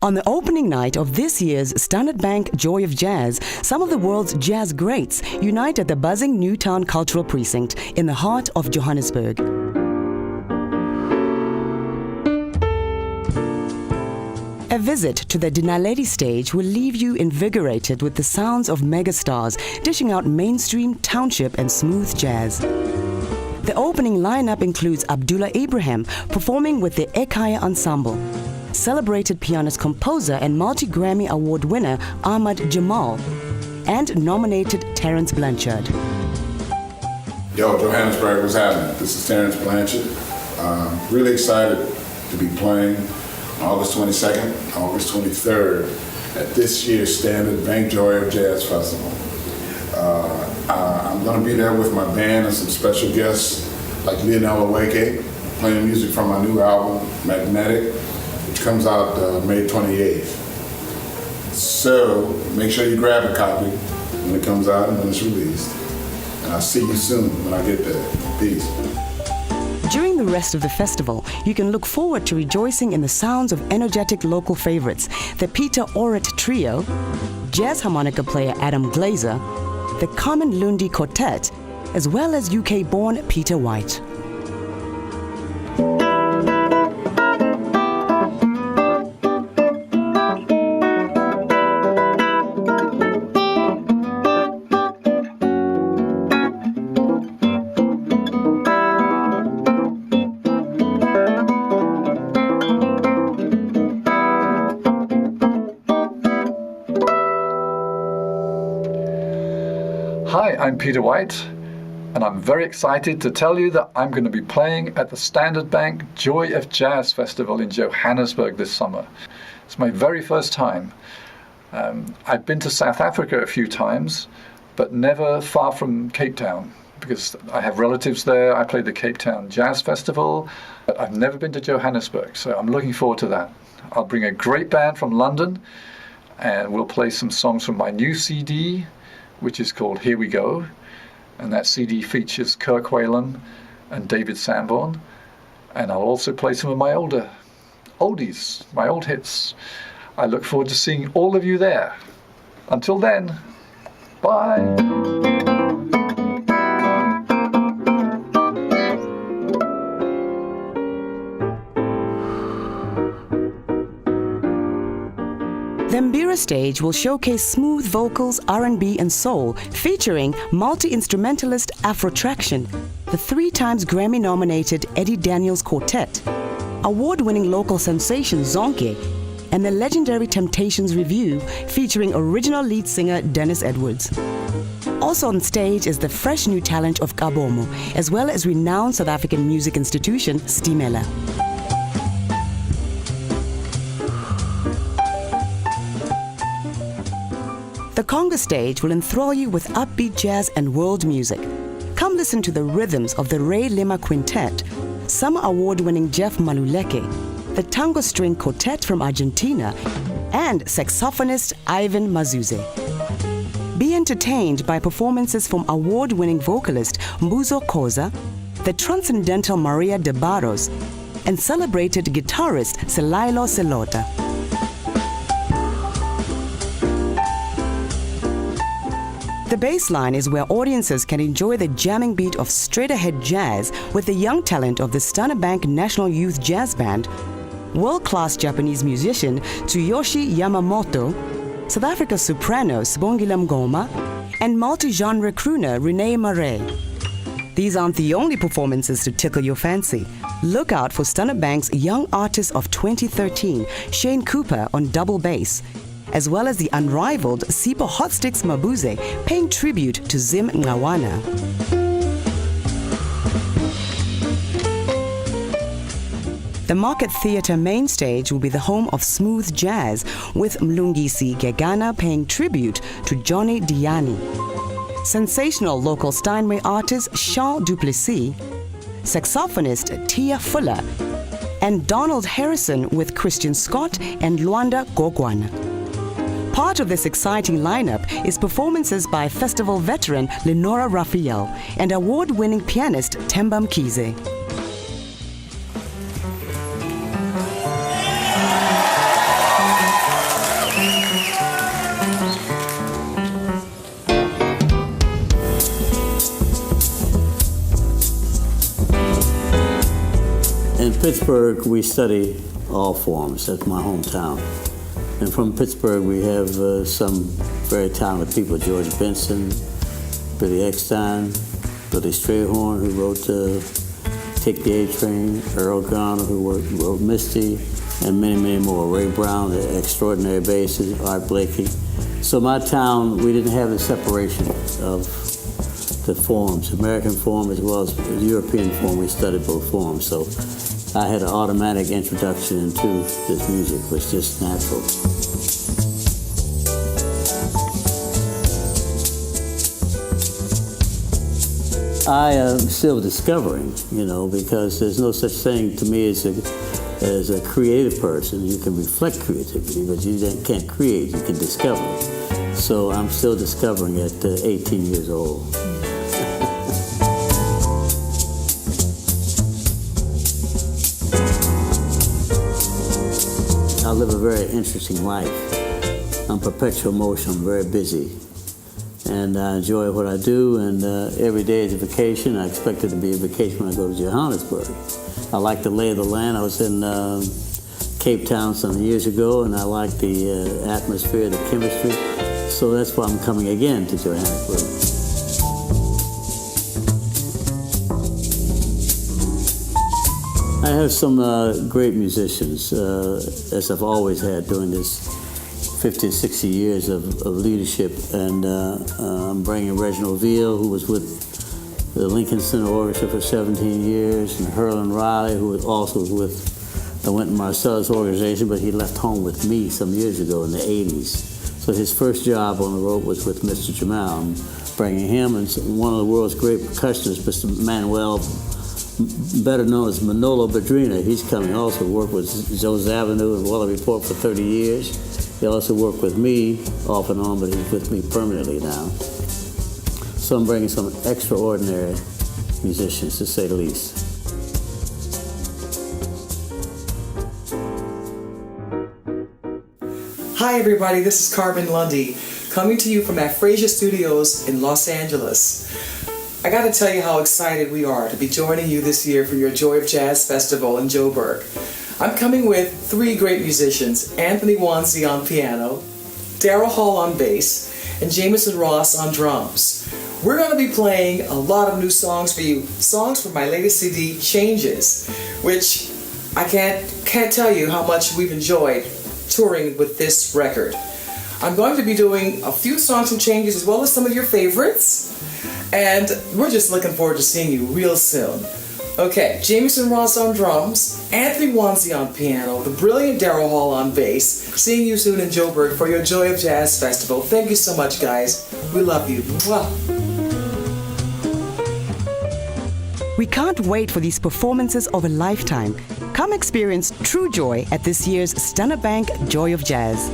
On the opening night of this year's Standard Bank Joy of Jazz, some of the world's jazz greats unite at the buzzing Newtown Cultural Precinct in the heart of Johannesburg. A visit to the Dinaledi stage will leave you invigorated with the sounds of megastars dishing out mainstream, township and smooth jazz. The opening lineup includes Abdullah Ibrahim performing with the Ekhaya Ensemble, celebrated pianist-composer and multi-Grammy Award winner Ahmad Jamal, and nominated Terence Blanchard. Yo, Johannesburg, what's happening? This is Terence Blanchard. Really excited to be playing August 22nd, August 23rd at this year's Standard Bank Joy of Jazz Festival. I'm going to be there with my band and some special guests like Lionel Oweke, playing music from my new album, Magnetic, which comes out May 28th. So make sure you grab a copy when it comes out and when it's released. And I'll see you soon when I get there. Peace. During the rest of the festival, you can look forward to rejoicing in the sounds of energetic local favorites, the Peter Orrit Trio, jazz harmonica player Adam Glazer, the Carmen Lundi Quartet, as well as UK-born Peter White. Hi, I'm Peter White, and I'm very excited to tell you that I'm going to be playing at the Standard Bank Joy of Jazz Festival in Johannesburg this summer. It's my very first time. I've been to South Africa a few times, but never far from Cape Town, because I have relatives there. I played the Cape Town Jazz Festival, but I've never been to Johannesburg, so I'm looking forward to that. I'll bring a great band from London, and we'll play some songs from my new CD, which is called Here We Go, and that CD features Kirk Whalum and David Sanborn, and I'll also play some of my oldies, my old hits. I look forward to seeing all of you there. Until then, bye. The Mbira stage will showcase smooth vocals, R&B and soul, featuring multi-instrumentalist Afro Traction, the 3-times Grammy-nominated Eddie Daniels Quartet, award-winning local sensation Zonke, and the legendary Temptations Review featuring original lead singer Dennis Edwards. Also on stage is the fresh new talent of Kabomo, as well as renowned South African music institution Stimela. The Conga stage will enthrall you with upbeat jazz and world music. Come listen to the rhythms of the Ray Lima Quintet, Summer Award-winning Jeff Maluleke, the Tango String Quartet from Argentina, and saxophonist Ivan Mazuze. Be entertained by performances from award-winning vocalist Mbuzo Khoza, the transcendental Maria de Barros, and celebrated guitarist Selailo Selota. The baseline is where audiences can enjoy the jamming beat of straight-ahead jazz with the young talent of the Standard Bank National Youth Jazz Band, world-class Japanese musician Tsuyoshi Yamamoto, South Africa's soprano Sibongile Mngoma, and multi-genre crooner Renee Murray. These aren't the only performances to tickle your fancy. Look out for Standard Bank's Young Artist of 2013, Shane Cooper, on double bass, as well as the unrivaled Sipho Hotsticks Mabuze paying tribute to Zim Ngqawana. The Market Theatre main stage will be the home of smooth jazz, with Mlungisi Gegana paying tribute to Johnny Diani. Sensational local Steinway artist Charles Duplessis, saxophonist Tia Fuller, and Donald Harrison with Christian Scott and Luanda Gogwana. Part of this exciting lineup is performances by festival veteran Lenora Raphael and award-winning pianist Themba Mkhize. Pittsburgh, we study all forms. That's my hometown. And from Pittsburgh, we have some very talented people: George Benson, Billy Eckstine, Billy Strayhorn, who wrote Take the A-Train, Earl Garner, who wrote Misty, and many, many more. Ray Brown, the extraordinary bassist, Art Blakey. So my town, we didn't have the separation of the forms, American form as well as European form. We studied both forms. So I had an automatic introduction into this music, which was just natural. I am still discovering, because there's no such thing to me as a creative person. You can reflect creativity, but you can't create, you can discover. So I'm still discovering at 18 years old. I live a very interesting life. I'm perpetual motion, I'm very busy. And I enjoy what I do, and every day is a vacation. I expect it to be a vacation when I go to Johannesburg. I like the lay of the land. I was in Cape Town some years ago, and I like the atmosphere, the chemistry. So that's why I'm coming again to Johannesburg. I have some great musicians, as I've always had during this 50, 60 years of leadership, and I'm bringing Reginald Veal, who was with the Lincoln Center Orchestra for 17 years, and Herlin Riley, who was also with the Wynton Marsalis organization, but he left home with me some years ago in the 80s. So his first job on the road was with Mr. Jamal. I'm bringing him and one of the world's great percussionists, Mr. Manuel, better known as Manolo Badrina. He's coming also, worked with Joe Zawinul and Weller Report for 30 years. He also worked with me off and on, but he's with me permanently now. So I'm bringing some extraordinary musicians, to say the least. Hi everybody, this is Carmen Lundy, coming to you from Aphasia Studios in Los Angeles. I gotta tell you how excited we are to be joining you this year for your Joy of Jazz Festival in Joburg. I'm coming with 3 great musicians: Anthony Wanzi on piano, Daryl Hall on bass, and Jameson Ross on drums. We're going to be playing a lot of new songs for you, songs from my latest CD, Changes, which I can't tell you how much we've enjoyed touring with this record. I'm going to be doing a few songs from Changes as well as some of your favorites, and we're just looking forward to seeing you real soon. Okay, Jameson Ross on drums, Anthony Wanzi on piano, the brilliant Daryl Hall on bass. Seeing you soon in Joburg for your Joy of Jazz Festival. Thank you so much, guys. We love you. Mwah. We can't wait for these performances of a lifetime. Come experience true joy at this year's Stunner Bank Joy of Jazz.